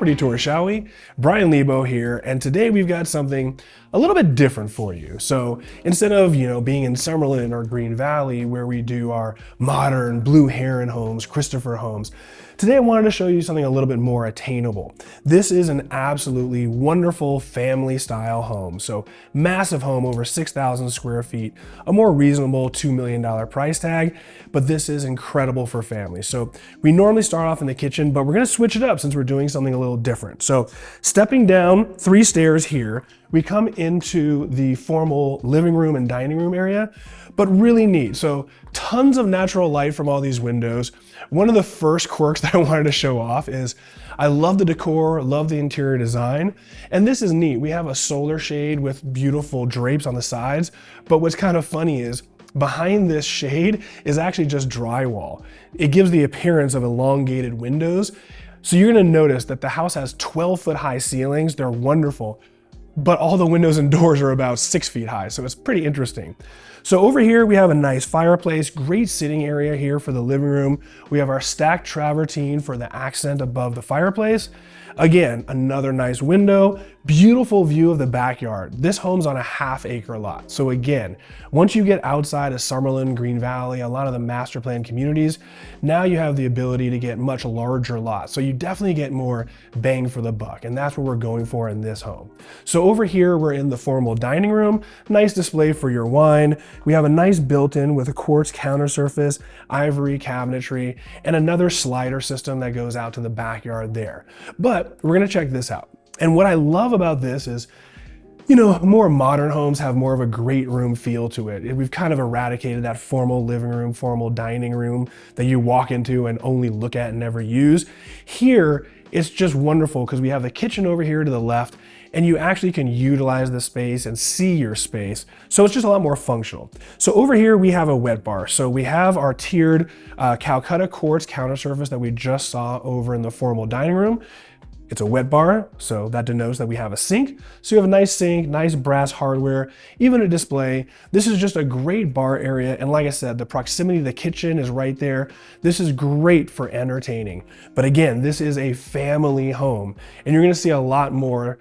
property tour, shall we? Bryan Lebo here, and today we've got something a little bit different for you. So instead of, being in Summerlin or Green Valley where we do our modern blue heron homes, Christopher homes, today I wanted to show you something a little bit more attainable. This is an absolutely wonderful family style home. So massive home, over 6,000 square feet, a more reasonable $2 million price tag, but this is incredible for families. So we normally start off in the kitchen, but we're gonna switch it up since we're doing something a little different. So stepping down 3 stairs here, we come into the formal living room and dining room area, but really neat. So tons of natural light from all these windows. One of the first quirks that I wanted to show off is I love the decor, love the interior design, and this is neat. We have a solar shade with beautiful drapes on the sides, but what's kind of funny is behind this shade is actually just drywall. It gives the appearance of elongated windows. So you're gonna notice that the house has 12-foot high ceilings. They're wonderful, but all the windows and doors are about 6 feet high, so it's pretty interesting. So over here we have a nice fireplace, great sitting area here for the living room. We have our stacked travertine for the accent above the fireplace. Again, another nice window, beautiful view of the backyard. This home's on a half-acre lot. So again, once you get outside of Summerlin, Green Valley, a lot of the master plan communities, now you have the ability to get much larger lots. So you definitely get more bang for the buck, and that's what we're going for in this home. So over here, we're in the formal dining room, nice display for your wine. We have a nice built-in with a quartz counter surface, ivory cabinetry, and another slider system that goes out to the backyard there. But we're gonna check this out. And what I love about this is, more modern homes have more of a great room feel to it. We've kind of eradicated that formal living room, formal dining room that you walk into and only look at and never use. Here, it's just wonderful because we have the kitchen over here to the left, and you actually can utilize the space and see your space. So it's just a lot more functional. So over here, we have a wet bar. So we have our tiered Calcutta quartz counter surface that we just saw over in the formal dining room. It's a wet bar, so that denotes that we have a sink. So you have a nice sink, nice brass hardware, even a display. This is just a great bar area. And like I said, the proximity to the kitchen is right there. This is great for entertaining. But again, this is a family home, and you're gonna see a lot more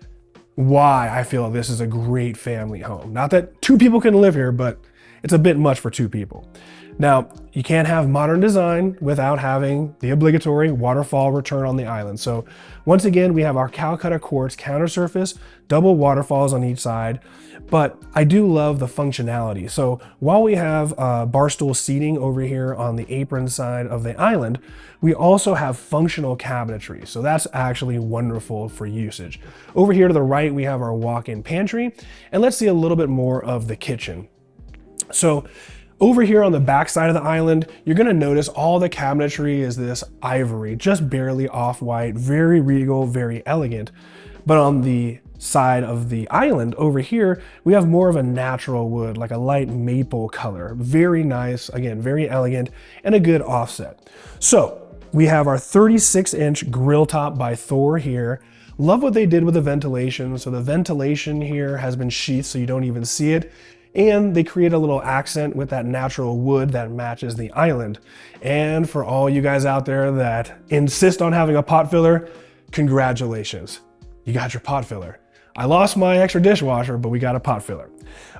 why I feel this is a great family home. Not that 2 people can live here, but it's a bit much for 2 people. Now, you can't have modern design without having the obligatory waterfall return on the island. So once again, we have our Calcutta quartz counter surface, double waterfalls on each side, but I do love the functionality. So while we have bar stool seating over here on the apron side of the island, we also have functional cabinetry. So that's actually wonderful for usage. Over here to the right, we have our walk-in pantry, and let's see a little bit more of the kitchen. So over here on the back side of the island, you're gonna notice all the cabinetry is this ivory, just barely off-white, very regal, very elegant. But on the side of the island over here, we have more of a natural wood, like a light maple color. Very nice, again, very elegant, and a good offset. So we have our 36-inch grill top by Thor here. Love what they did with the ventilation. So the ventilation here has been sheathed so you don't even see it. And they create a little accent with that natural wood that matches the island. And for all you guys out there that insist on having a pot filler, congratulations, you got your pot filler. I lost my extra dishwasher, but we got a pot filler.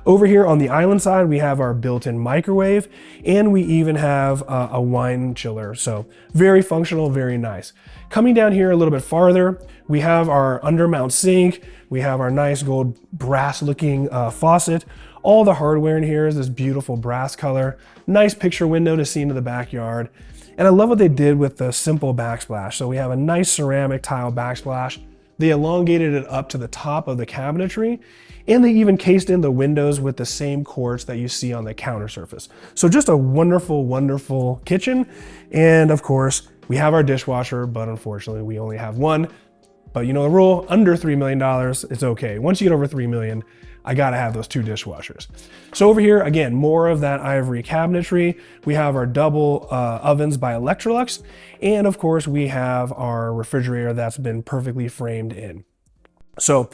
Over here on the island side, we have our built-in microwave, and we even have a wine chiller. So very functional, very nice. Coming down here a little bit farther, we have our undermount sink. We have our nice gold brass looking faucet. All the hardware in here is this beautiful brass color. Nice picture window to see into the backyard. And I love what they did with the simple backsplash. So we have a nice ceramic tile backsplash. They elongated it up to the top of the cabinetry, and they even cased in the windows with the same quartz that you see on the counter surface. So just a wonderful, wonderful kitchen. And of course, we have our dishwasher, but unfortunately we only have one. But you know the rule, under $3 million, it's okay. Once you get over 3 million, I gotta have those 2 dishwashers. So over here, again, more of that ivory cabinetry. We have our double ovens by Electrolux. And of course, we have our refrigerator that's been perfectly framed in. So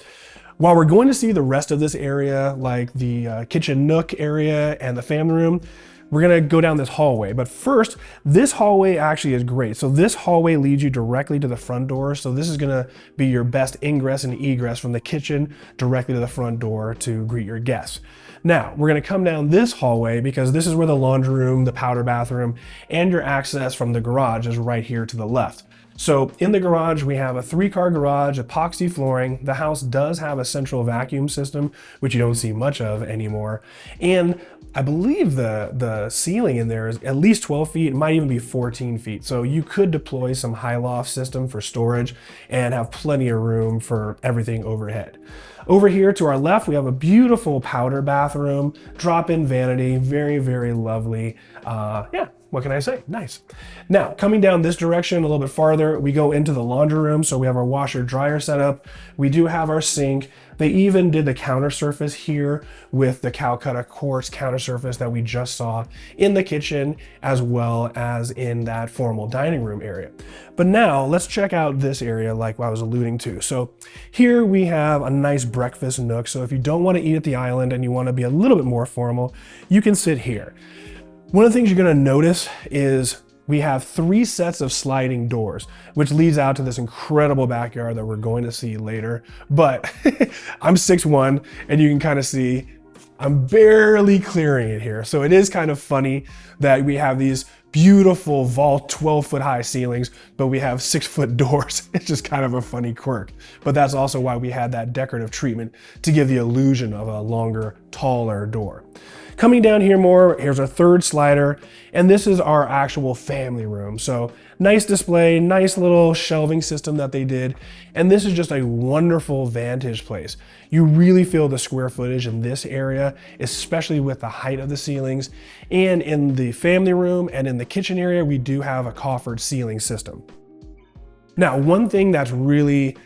while we're going to see the rest of this area, like the kitchen nook area and the family room, we're gonna go down this hallway. But first, this hallway actually is great. So this hallway leads you directly to the front door. So this is gonna be your best ingress and egress from the kitchen directly to the front door to greet your guests. Now, we're gonna come down this hallway because this is where the laundry room, the powder bathroom, and your access from the garage is right here to the left. So in the garage, we have a 3-car garage, epoxy flooring. The house does have a central vacuum system, which you don't see much of anymore. And I believe the ceiling in there is at least 12 feet, it might even be 14 feet. So you could deploy some high loft system for storage and have plenty of room for everything overhead. Over here to our left, we have a beautiful powder bathroom, drop-in vanity, very, very lovely. Yeah, what can I say? Nice. Now, coming down this direction a little bit farther, we go into the laundry room. So we have our washer dryer setup. We do have our sink. They even did the counter surface here with the Calcutta quartz counter surface that we just saw in the kitchen, as well as in that formal dining room area. But now let's check out this area like I was alluding to. So here we have a nice breakfast nook. So if you don't want to eat at the island and you want to be a little bit more formal, you can sit here. One of the things you're going to notice is we have 3 sets of sliding doors, which leads out to this incredible backyard that we're going to see later. But I'm 6'1", and you can kind of see I'm barely clearing it here. So it is kind of funny that we have these beautiful vault 12-foot high ceilings, but we have 6-foot doors. It's just kind of a funny quirk. But that's also why we had that decorative treatment to give the illusion of a longer, taller door. Coming down here more, here's our 3rd slider, and this is our actual family room. So nice display, nice little shelving system that they did, and this is just a wonderful vantage place. You really feel the square footage in this area, especially with the height of the ceilings. And in the family room and in the kitchen area, we do have a coffered ceiling system. Now, one thing that's really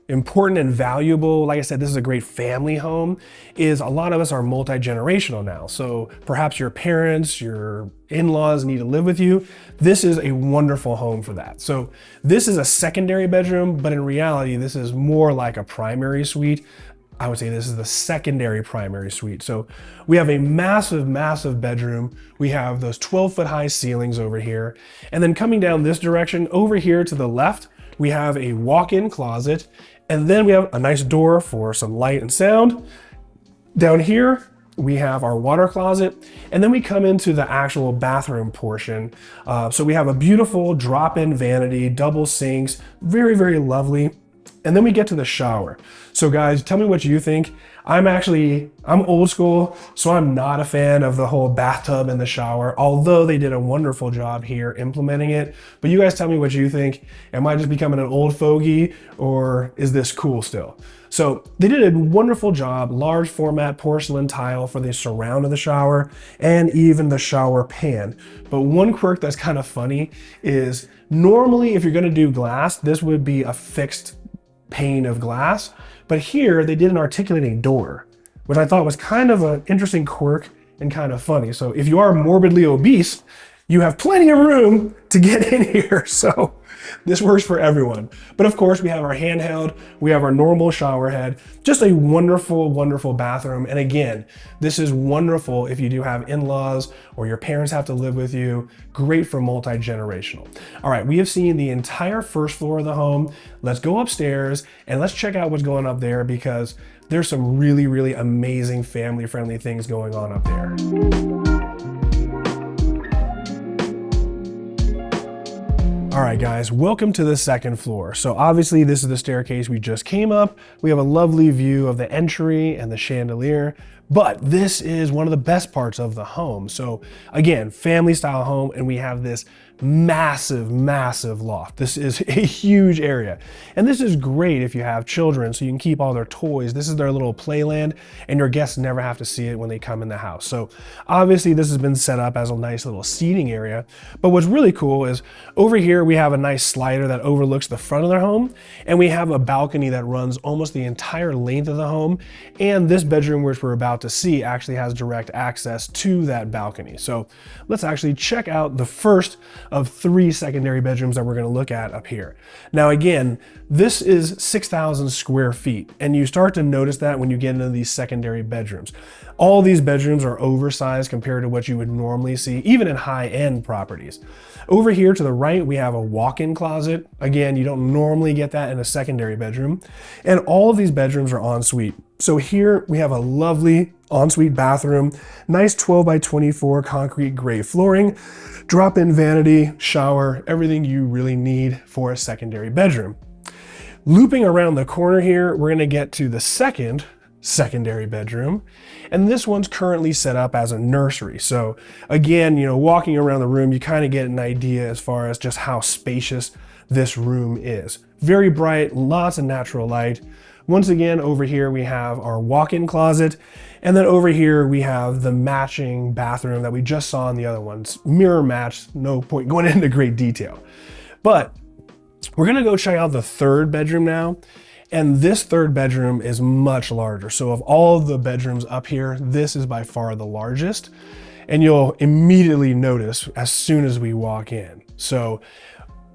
important and valuable, like I said, this is a great family home, is a lot of us are multi-generational now. So perhaps your parents, your in-laws need to live with you. This is a wonderful home for that. So this is a secondary bedroom, but in reality, this is more like a primary suite. I would say this is the secondary primary suite. So we have a massive, massive bedroom. We have those 12-foot high ceilings over here. And then coming down this direction, over here to the left, we have a walk-in closet. And then we have a nice door for some light and sound. Down here, we have our water closet. And then we come into the actual bathroom portion. So we have a beautiful drop-in vanity, double sinks, very, very lovely. And then we get to the shower. So guys, tell me what you think. I'm old school, so I'm not a fan of the whole bathtub and the shower, although they did a wonderful job here implementing it. But you guys tell me what you think. Am I just becoming an old fogey, or is this cool still? So they did a wonderful job, large format porcelain tile for the surround of the shower and even the shower pan. But one quirk that's kind of funny is normally if you're gonna do glass, this would be a fixed pane of glass. But here they did an articulating door, which I thought was kind of an interesting quirk and kind of funny. So if you are morbidly obese, you have plenty of room to get in here. So this works for everyone. But of course we have our handheld, we have our normal shower head, just a wonderful, wonderful bathroom. And again, this is wonderful if you do have in-laws or your parents have to live with you. Great for multi-generational. All right, we have seen the entire first floor of the home. Let's go upstairs and let's check out what's going up there, because there's some really, really amazing family-friendly things going on up there. All right, guys, welcome to the second floor. So obviously this is the staircase we just came up. We have a lovely view of the entry and the chandelier, but this is one of the best parts of the home. So again, family style home, and we have this massive, massive loft. This is a huge area. And this is great if you have children, so you can keep all their toys. This is their little playland, and your guests never have to see it when they come in the house. So obviously this has been set up as a nice little seating area. But what's really cool is over here, we have a nice slider that overlooks the front of their home, and we have a balcony that runs almost the entire length of the home. And this bedroom, which we're about about to see actually has direct access to that balcony. So let's actually check out the first of 3 secondary bedrooms that we're going to look at up here. Now again, this is 6,000 square feet, and you start to notice that when you get into these secondary bedrooms. All these bedrooms are oversized compared to what you would normally see, even in high-end properties. Over here to the right, we have a walk-in closet. Again, you don't normally get that in a secondary bedroom. And all of these bedrooms are ensuite. So here we have a lovely ensuite bathroom, nice 12 by 24 concrete gray flooring, drop-in vanity, shower, everything you really need for a secondary bedroom. Looping around the corner here, we're gonna get to the second secondary bedroom, and this one's currently set up as a nursery. So again, walking around the room, you kind of get an idea as far as just how spacious this room is. Very bright, lots of natural light. Once again, over here we have our walk-in closet, and then over here we have the matching bathroom that we just saw in the other ones. Mirror matched, no point going into great detail. But we're gonna go check out the third bedroom now. And this third bedroom is much larger. So of all of the bedrooms up here, this is by far the largest. And you'll immediately notice as soon as we walk in. So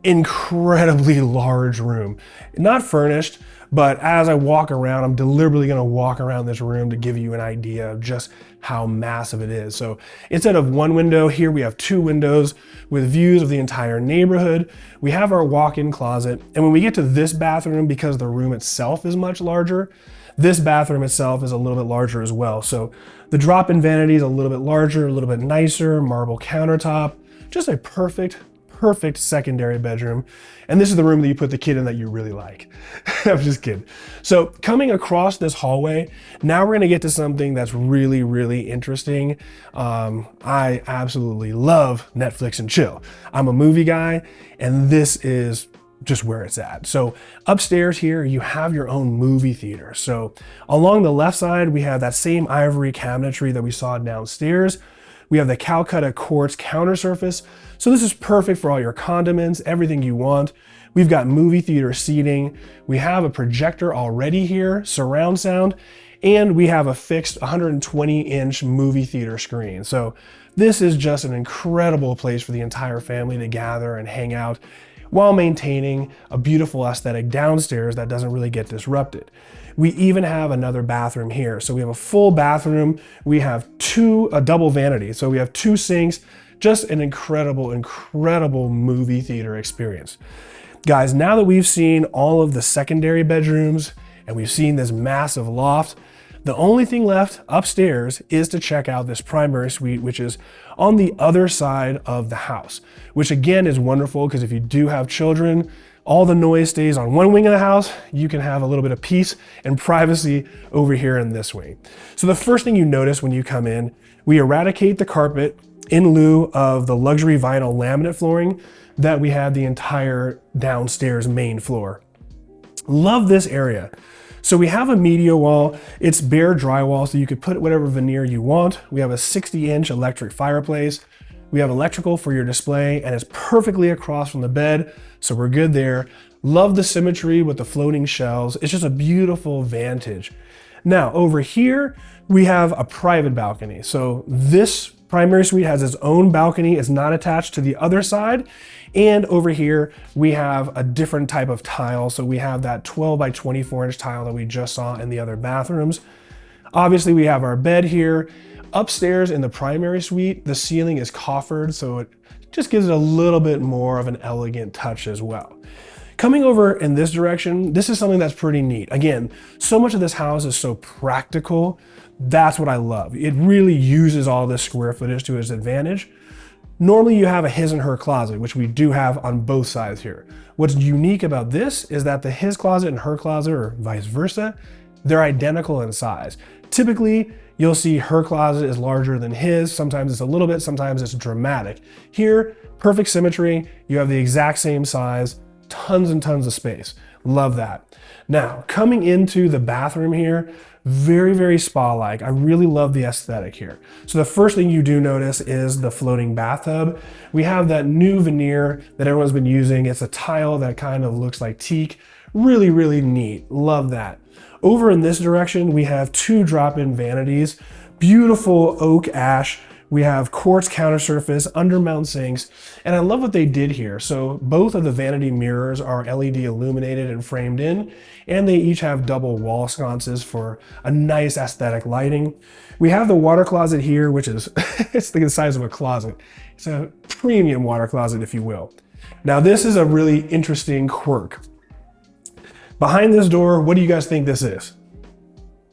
incredibly large room. Not furnished, but as I walk around, I'm deliberately gonna walk around this room to give you an idea of just how massive it is. So instead of one window, here we have 2 windows with views of the entire neighborhood. We have our walk-in closet. And when we get to this bathroom, because the room itself is much larger, this bathroom itself is a little bit larger as well. So the drop-in vanity is a little bit larger, a little bit nicer, marble countertop, just a perfect secondary bedroom. And this is the room that you put the kid in that you really like. I'm just kidding. So coming across this hallway, now we're gonna get to something that's really, really interesting. I absolutely love Netflix and chill. I'm a movie guy, and this is just where it's at. So upstairs here, you have your own movie theater. So along the left side, we have that same ivory cabinetry that we saw downstairs. We have the Calcutta quartz counter surface. So this is perfect for all your condiments, everything you want. We've got movie theater seating. We have a projector already here, surround sound, and we have a fixed 120-inch movie theater screen. So this is just an incredible place for the entire family to gather and hang out while maintaining a beautiful aesthetic downstairs that doesn't really get disrupted. We even have another bathroom here. So we have a full bathroom. We have a double vanity. So we have 2 sinks, just an incredible movie theater experience. Guys, now that we've seen all of the secondary bedrooms and we've seen this massive loft, the only thing left upstairs is to check out this primary suite, which is on the other side of the house, which again is wonderful because if you do have children, all the noise stays on one wing of the house. You can have a little bit of peace and privacy over here in this wing. So the first thing you notice when you come in, we eradicate the carpet in lieu of the luxury vinyl laminate flooring that we had the entire downstairs main floor. Love this area. So we have a media wall. It's bare drywall, so you could put whatever veneer you want. We have a 60-inch electric fireplace. We have electrical for your display, and it's perfectly across from the bed, so we're good there. Love the symmetry with the floating shelves. It's just a beautiful vantage. Now, over here, we have a private balcony. So this primary suite has its own balcony. It's not attached to the other side. And over here, we have a different type of tile. So we have that 12 by 24-inch tile that we just saw in the other bathrooms. Obviously, we have our bed here. Upstairs in the primary suite, the ceiling is coffered, so it just gives it a little bit more of an elegant touch as well. Coming over in this direction, this is something that's pretty neat. Again, so much of this house is so practical. That's what I love. It really uses all this square footage to its advantage. Normally you have a his and her closet, which we do have on both sides here. What's unique about this is that the his closet and her closet, or vice versa, they're identical in size. Typically, you'll see her closet is larger than his. Sometimes it's a little bit, sometimes it's dramatic. Here, perfect symmetry. You have the exact same size, tons and tons of space. Love that. Now, coming into the bathroom here, very, very spa-like. I really love the aesthetic here. So the first thing you do notice is the floating bathtub. We have that new veneer that everyone's been using. It's a tile that kind of looks like teak. Really, really neat. Love that. Over in this direction, we have 2 drop-in vanities, beautiful oak ash. We have quartz counter surface, undermount sinks, and I love what they did here. So both of the vanity mirrors are LED illuminated and framed in, and they each have double wall sconces for a nice aesthetic lighting. We have the water closet here, which is it's the size of a closet. It's a premium water closet, if you will. Now this is a really interesting quirk. Behind this door, what do you guys think this is?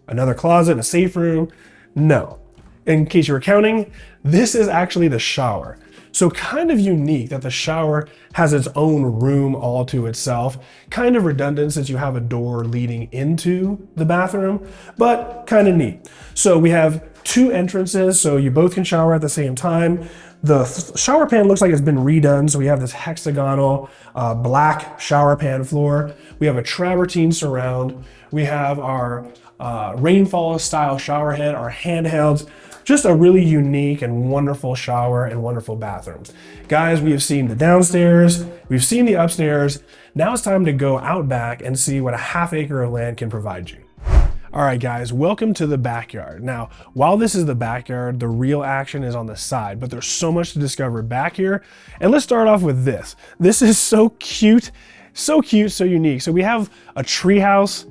Another closet, a safe room? No. In case you were counting, this is actually the shower. So kind of unique that the shower has its own room all to itself. Kind of redundant since you have a door leading into the bathroom, but kind of neat. So we have 2 entrances, so you both can shower at the same time. The shower pan looks like it's been redone, so we have this hexagonal black shower pan floor. We have a travertine surround. We have our rainfall style shower head, our handhelds. Just a really unique and wonderful shower and wonderful bathroom. Guys, we have seen the downstairs, we've seen the upstairs. Now it's time to go out back and see what a ½ acre of land can provide you. All right, guys, welcome to the backyard. Now, while this is the backyard, the real action is on the side, but there's so much to discover back here. And let's start off with this. This is so cute, so unique. So we have a tree house,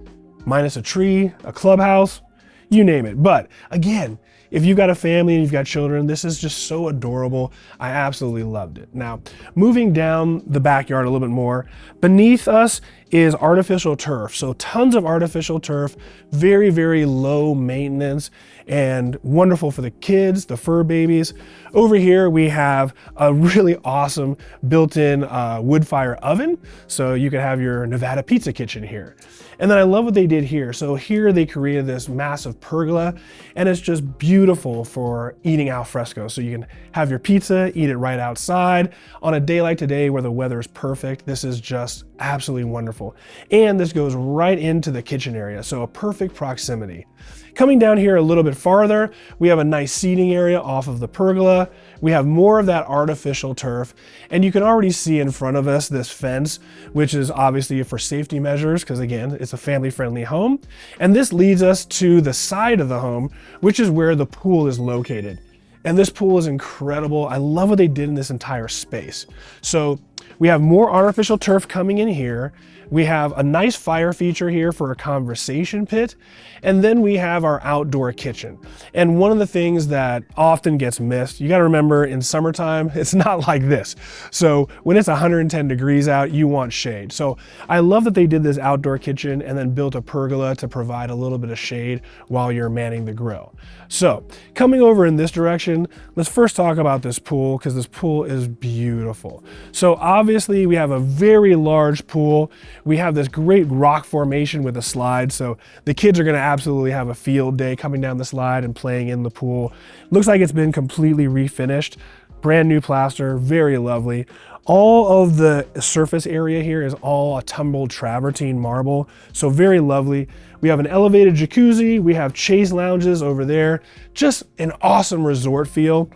minus a tree, a clubhouse, you name it. But again, if you've got a family and you've got children, this is just so adorable. I absolutely loved it. Now, moving down the backyard a little bit more, beneath us is artificial turf. So tons of artificial turf, very, very low maintenance and wonderful for the kids, the fur babies. Over here, we have a really awesome built-in wood fire oven. So you could have your Nevada pizza kitchen here. And then I love what they did here. So here they created this massive pergola, and it's just beautiful for eating al fresco. So you can have your pizza, eat it right outside. On a day like today where the weather is perfect, this is just absolutely wonderful. And this goes right into the kitchen area, so a perfect proximity. Coming down here a little bit farther, we have a nice seating area off of the pergola. We have more of that artificial turf, and you can already see in front of us this fence, which is obviously for safety measures, because again, it's a family-friendly home. And this leads us to the side of the home, which is where the pool is located. And this pool is incredible. I love what they did in this entire space. So we have more artificial turf coming in here. We have a nice fire feature here for a conversation pit. And then we have our outdoor kitchen. And one of the things that often gets missed, you gotta remember in summertime, it's not like this. So when it's 110 degrees out, you want shade. So I love that they did this outdoor kitchen and then built a pergola to provide a little bit of shade while you're manning the grill. So coming over in this direction, let's first talk about this pool, because this pool is beautiful. So obviously we have a very large pool. We have this great rock formation with a slide. So the kids are gonna absolutely have a field day coming down the slide and playing in the pool. Looks like it's been completely refinished. Brand new plaster, very lovely. All of the surface area here is all a tumbled travertine marble, so very lovely. We have an elevated jacuzzi, we have chaise lounges over there, just an awesome resort feel.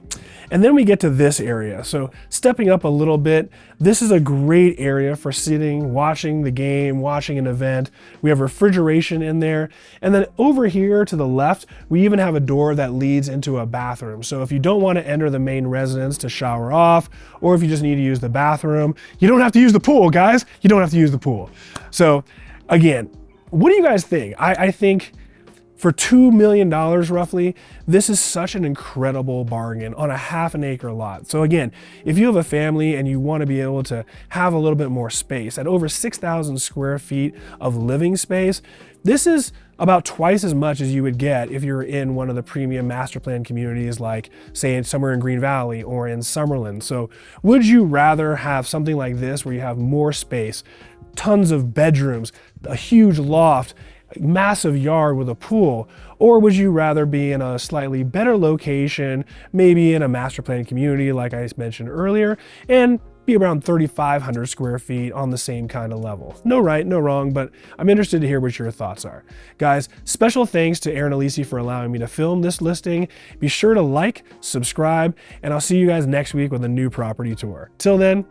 And then we get to this area. So stepping up a little bit, this is a great area for sitting, watching the game, watching an event. We have refrigeration in there. And then over here to the left, we even have a door that leads into a bathroom. So if you don't want to enter the main residence to shower off, or if you just need to use the bathroom, you don't have to use the pool, guys. You don't have to use the pool. So again, what do you guys think? I think for $2 million roughly, this is such an incredible bargain on a ½ acre lot. So again, if you have a family and you want to be able to have a little bit more space, at over 6,000 square feet of living space, this is about twice as much as you would get if you're in one of the premium master plan communities, like say somewhere in Green Valley or in Summerlin. So would you rather have something like this where you have more space, tons of bedrooms, a huge loft, massive yard with a pool, or would you rather be in a slightly better location, maybe in a master plan community like I mentioned earlier, and be around 3,500 square feet on the same kind of level? No right, no wrong, but I'm interested to hear what your thoughts are. Guys, special thanks to Aaron Alisi for allowing me to film this listing. Be sure to like, subscribe, and I'll see you guys next week with a new property tour. Till then,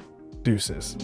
deuces.